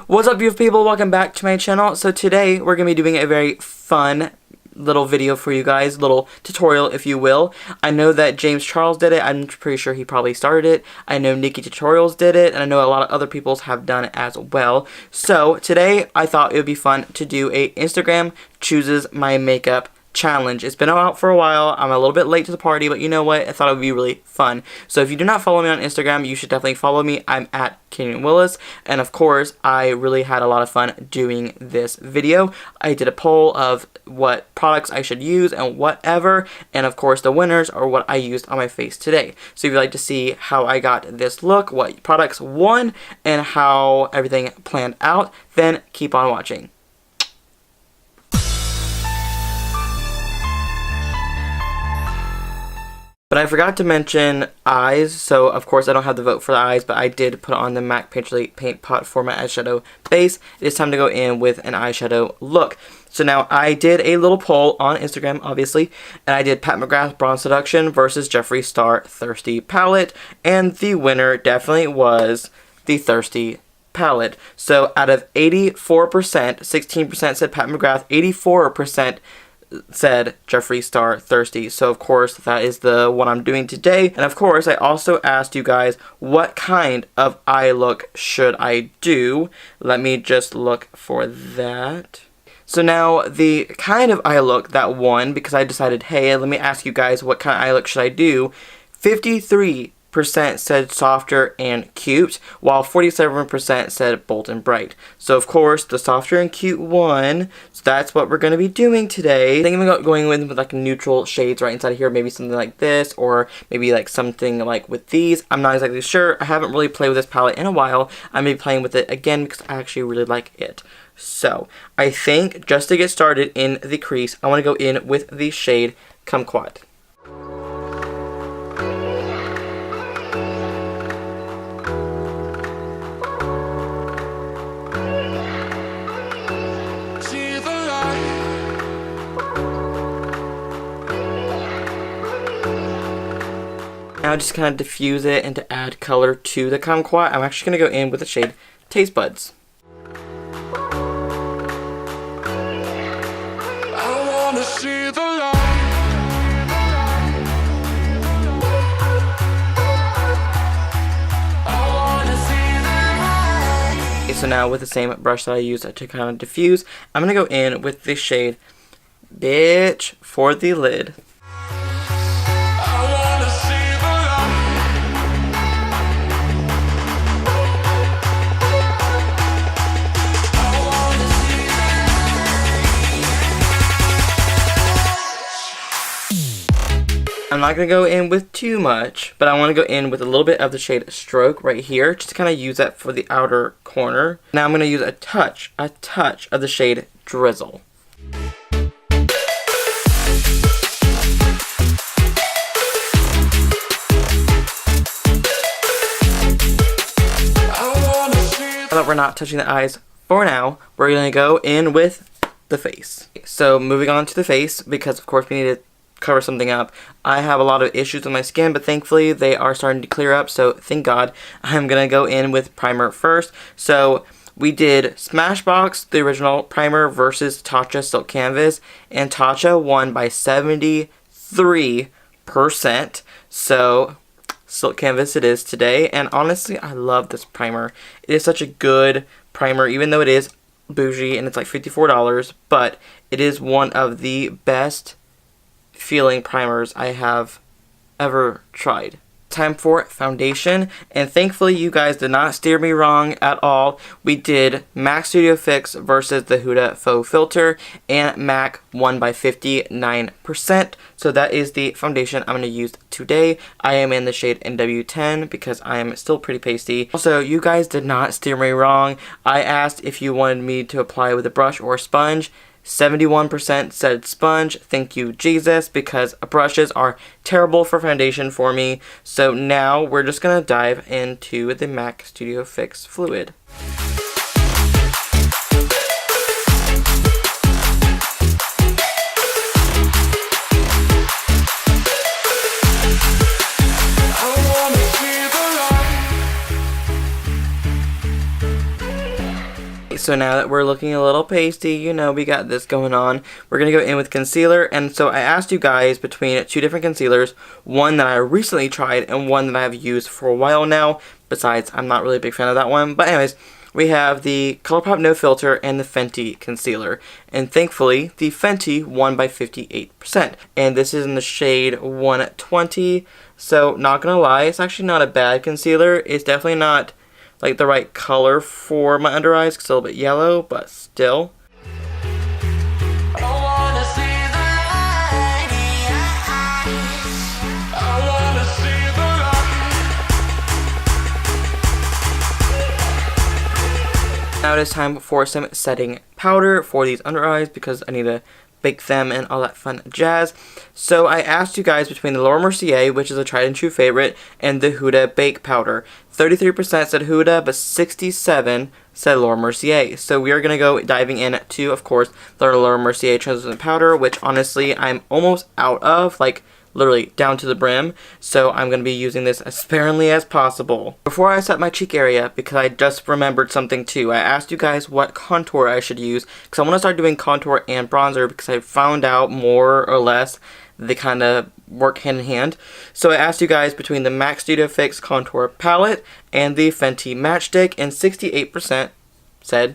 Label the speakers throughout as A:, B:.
A: What's up, beautiful people? Welcome back to my channel. So today we're going to be doing a very fun little video for you guys, little tutorial if you will. I know that James Charles did it. I'm pretty sure he probably started it. I know Nikki Tutorials did it, and I know a lot of other people have done it as well. So today I thought it would be fun to do a Instagram chooses my makeup challenge. It's been out for a while. I'm a little bit late to the party, but you know what? I thought it would be really fun. So if you do not follow me on Instagram, you should definitely follow me. I'm at Willis, and of course, I really had a lot of fun doing this video. I did a poll of what products I should use and whatever, and of course, the winners are what I used on my face today. So if you'd like to see how I got this look, what products won, and how everything planned out, then keep on watching. But I forgot to mention eyes, so of course I don't have the vote for the eyes, but I did put on the MAC Paint Pot for my eyeshadow base. It is time to go in with an eyeshadow look. So now I did a little poll on Instagram, obviously, and I did Pat McGrath Bronze Seduction versus Jeffree Star Thirsty Palette, and the winner definitely was the Thirsty Palette. So out of 84%, 16% said Pat McGrath, 84% said Jeffree Star Thirsty. So of course that is the one I'm doing today. And of course I also asked you guys what kind of eye look should I do. Let me just look for that. So now the kind of eye look that won, because I decided, hey, let me ask you guys what kind of eye look should I do. 53% said softer and cute, while 47% said bold and bright. So of course the softer and cute won, so that's what we're going to be doing today. I think I'm going with like neutral shades right inside of here, maybe something like this, or maybe like something like with these. I'm not exactly sure. I haven't really played with this palette in a while. I'm going to be playing with it again because I actually really like it. So I think just to get started in the crease, I want to go in with the shade Kumquat. Now just kind of diffuse it and to add color to the Kumquat, I'm actually going to go in with the shade Taste Buds. I wanna see the light. I wanna see the light. Okay, so now with the same brush that I used to kind of diffuse, I'm going to go in with the shade Bitch for the lid. I'm not going to go in with too much, but I want to go in with a little bit of the shade Stroke right here, just to kind of use that for the outer corner. Now I'm going to use a touch of the shade Drizzle. Now that we're not touching the eyes for now, we're going to go in with the face. So moving on to the face, because of course we need to cover something up. I have a lot of issues with my skin, but thankfully they are starting to clear up, so thank God. I'm gonna go in with primer first. So we did Smashbox, the original primer, versus Tatcha Silk Canvas, and Tatcha won by 73%. So Silk Canvas it is today, and honestly I love this primer. It is such a good primer, even though it is bougie and it's like $54, but it is one of the best feeling primers I have ever tried. Time for foundation, and thankfully you guys did not steer me wrong at all. We did MAC Studio Fix versus the Huda Faux Filter, and MAC won by 59%. So that is the foundation I'm going to use today. I am in the shade NW10 because I am still pretty pasty. Also, you guys did not steer me wrong. I asked if you wanted me to apply with a brush or a sponge. 71% said sponge. Thank you, Jesus, because brushes are terrible for foundation for me. So now we're just going to dive into the MAC Studio Fix fluid. So now that we're looking a little pasty, you know, we got this going on. We're going to go in with concealer. And so I asked you guys between two different concealers, one that I recently tried and one that I have used for a while now. Besides, I'm not really a big fan of that one. But anyways, we have the ColourPop No Filter and the Fenty concealer. And thankfully, the Fenty won by 58%. And this is in the shade 120. So not going to lie, it's actually not a bad concealer. It's definitely not like the right color for my under eyes, it's a little bit yellow, but still. Now it is time for some setting powder for these under eyes because I need to bake them and all that fun jazz. So I asked you guys between the Laura Mercier, which is a tried and true favorite, and the Huda Bake Powder. 33% said Huda, but 67% said Laura Mercier. So we are going to go diving in to, of course, the Laura Mercier Translucent Powder, which honestly I'm almost out of, like literally down to the brim. So I'm going to be using this as sparingly as possible. Before I set my cheek area, because I just remembered something too, I asked you guys what contour I should use, because I want to start doing contour and bronzer because I found out more or less they kind of work hand in hand. So I asked you guys between the MAC Studio Fix Contour Palette and the Fenty Matchstick, and 68% said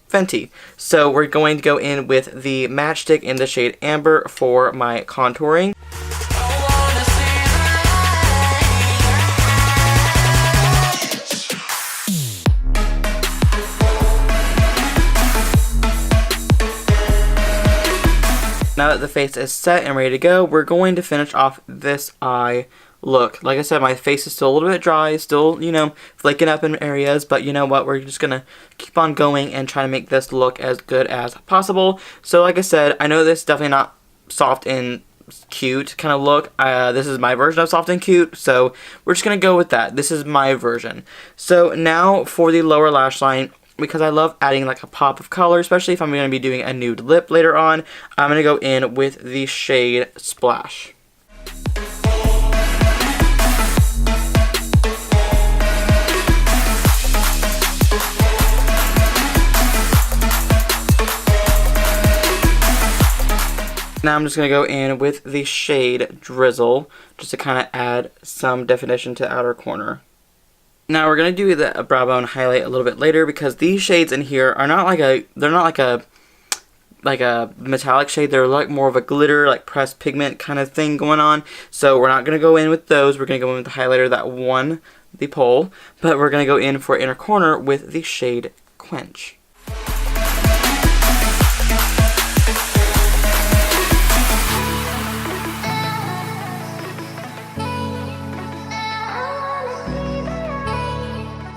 A: Fenty. So we're going to go in with the Matchstick in the shade Amber for my contouring. Now that the face is set and ready to go, we're going to finish off this eye look. Like I said, my face is still a little bit dry, still, you know, flaking up in areas, but you know what, we're just gonna keep on going and try to make this look as good as possible. So like I said, I know this is definitely not soft and cute kind of look. This is my version of soft and cute, so we're just gonna go with that. This is my version. So now for the lower lash line, because I love adding like a pop of color, especially if I'm going to be doing a nude lip later on, I'm going to go in with the shade Splash. Now I'm just going to go in with the shade Drizzle, just to kind of add some definition to the outer corner. Now we're going to do the brow bone highlight a little bit later because these shades in here are not like a metallic shade. They're like more of a glitter, like pressed pigment kind of thing going on. So we're not going to go in with those. We're going to go in with the highlighter that won the poll, but we're going to go in for inner corner with the shade Quench.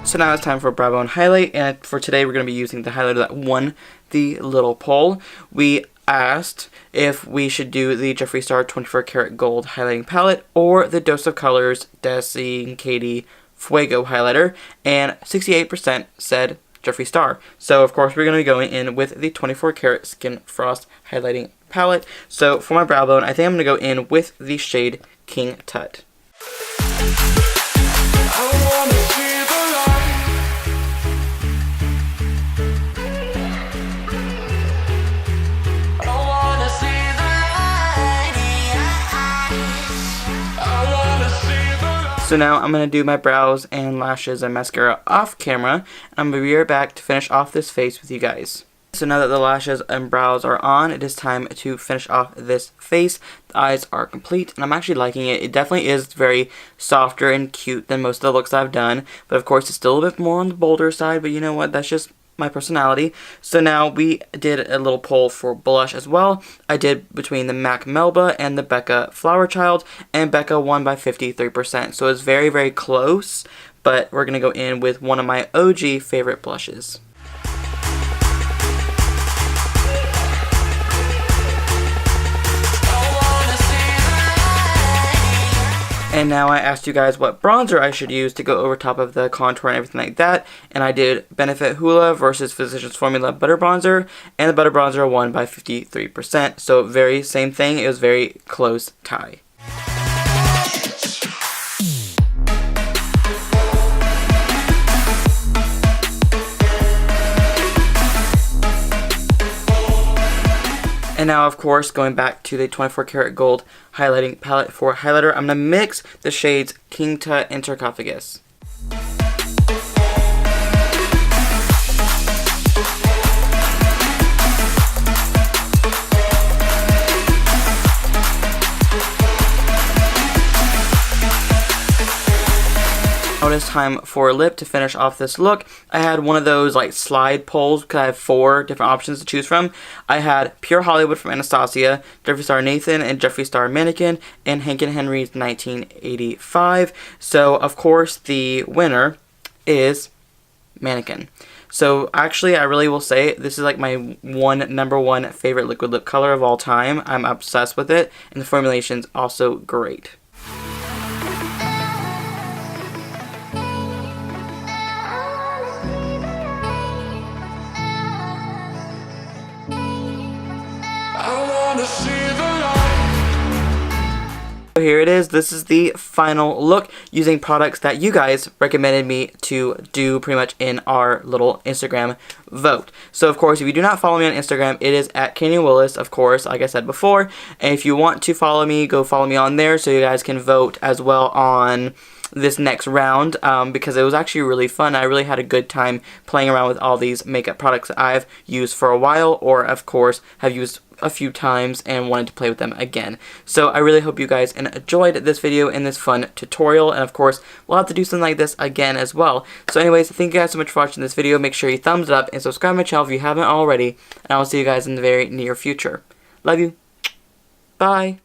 A: So now it's time for a brow bone highlight, and for today we're going to be using the highlighter that won the little poll. We asked if we should do the Jeffree Star 24 Karat Gold highlighting palette or the Dose of Colors Desi Katie Fuego highlighter, and 68% said Jeffree Star. So of course we're going to be going in with the 24 Karat Skin Frost highlighting palette. So for my brow bone, I think I'm going to go in with the shade King Tut. So now I'm going to do my brows and lashes and mascara off camera, and I'm going to be right back to finish off this face with you guys. So now that the lashes and brows are on, it is time to finish off this face. The eyes are complete, and I'm actually liking it. It definitely is very softer and cute than most of the looks I've done, but of course it's still a bit more on the bolder side, but you know what, that's just my personality. So now we did a little poll for blush as well. I did between the MAC Melba and the Becca Flower Child, and Becca won by 53%. So it's very, very close, but we're going to go in with one of my OG favorite blushes. And now I asked you guys what bronzer I should use to go over top of the contour and everything like that. And I did Benefit Hoola versus Physicians Formula Butter Bronzer. And the Butter Bronzer won by 53%. So very same thing. It was very close tie. And now, of course, going back to the 24 karat gold highlighting palette for highlighter, I'm going to mix the shades King Tut and Sarcophagus. Now it is time for lip to finish off this look. I had one of those like slide poles because I have 4 different options to choose from. I had Pure Hollywood from Anastasia, Jeffree Star Nathan, and Jeffree Star Mannequin, and Hank and Henry's 1985. So of course the winner is Mannequin. So actually I really will say this is like my number one favorite liquid lip color of all time. I'm obsessed with it, and the formulation's also great. So here it is. This is the final look using products that you guys recommended me to do pretty much in our little Instagram vote. So of course, if you do not follow me on Instagram, it is at Willis, of course, like I said before. And if you want to follow me, go follow me on there so you guys can vote as well on this next round, because it was actually really fun. I really had a good time playing around with all these makeup products that I've used for a while, or of course have used a few times and wanted to play with them again. So I really hope you guys enjoyed this video and this fun tutorial, and of course we'll have to do something like this again as well. So anyways, thank you guys so much for watching this video. Make sure you thumbs it up and subscribe to my channel if you haven't already, and I will see you guys in the very near future. Love you. Bye.